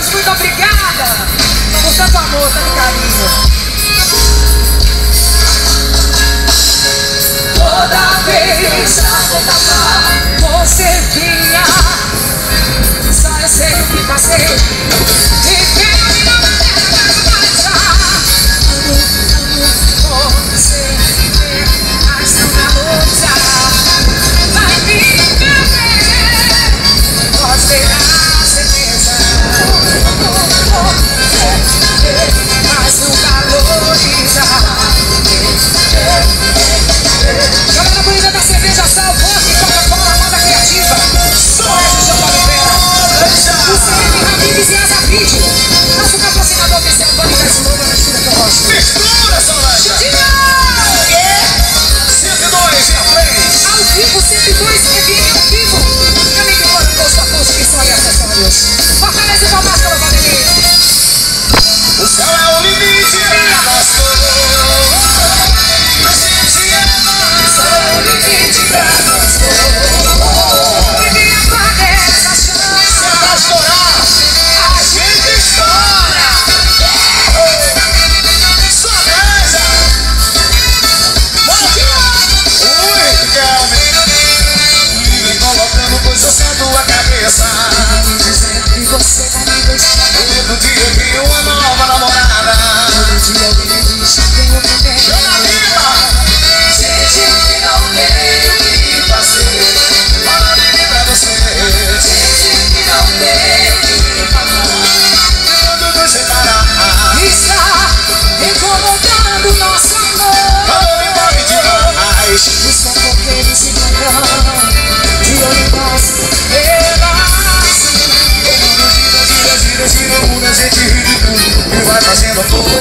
Deus, muito obrigada por tanto amor, tanto carinho. Toda vez você vinha, só eu sei o que passei. E pela minha maneira de marchar. Amo você, mas não na luta. Vai me ver, pode ter a certeza. Mas nunca valorizar. Galera bonita da cerveja, sal, vodka e Coca-Cola, moda criativa. Você é Ramires e Azavide. Nosso patrocinador oficial, Bani da Slova, na mistura que eu gosto. Mistura, Solange! 102 e a 3. Ao vivo, 102 FM ao vivo. Também que mora posto a posto, que só é acessórios. Fortaleza e Palmas pelo Valdemir. O céu é o limite pra nós todos. A gente ama. O céu é o limite pra nós todos. E me apaga essa chama. Se pra estourar, a gente estoura. Só beleza. Ui, Kelvin. Vem colocando coisa certa a cabeça. Dizendo que você vai me deixar. Todo dia eu tenho uma nova namorada. Todo dia alguém me diz que tem outro bem. Jonathan! Gente que não tem o que fazer. Fala dele pra você. Gente que não tem o que falar. Quando nos separar, Está incomodando nosso amor. quando me envolve demais. Só porque eles se encontram de olho em nós, pedacinho. Gira, o mundo a gente ri de tudo e vai fazendo amor. Ele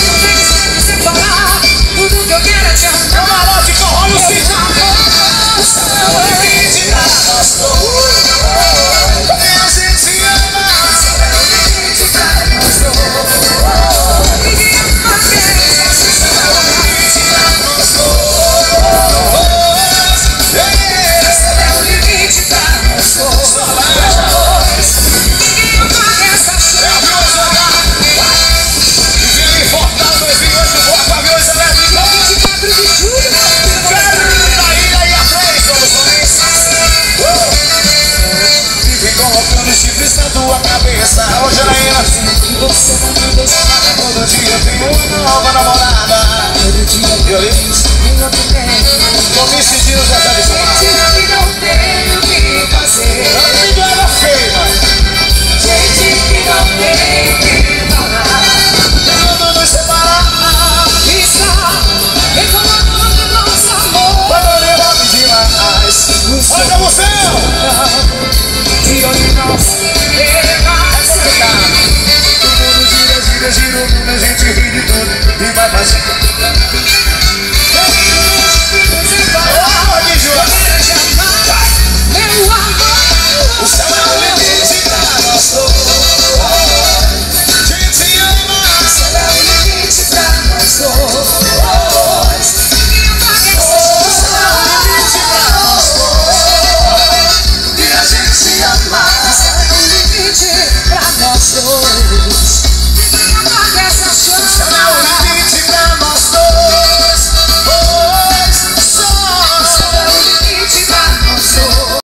não tem que me separar. Tudo que eu quero é te É amar. uma lote com rolo Meu sim. amor, o céu é o limite pra nós dois. E a gente ama. O céu é o limite pra nós dois. Ninguém apaga essa chama. O limite pra nós dois. O céu é o limite pra nós dois. Ninguém apaga essa chama. E vem Fortaleza 2008, voa com aviões elétricos. 24 de julho, Da ilha e a 3 soluções. E vem colocando chifres na tua cabeça. Ô, Janaína. você vai me deixar. Todo dia eu tenho uma nova namorada. Todo dia Eu lhe tem outro bem. tô me sentindo já de somar. Gente que não tem o que fazer. A vida era feia. Gente que não tem o que falar. Quando nos separar, Está reclamando nosso amor. quando me envolve demais. Olha você!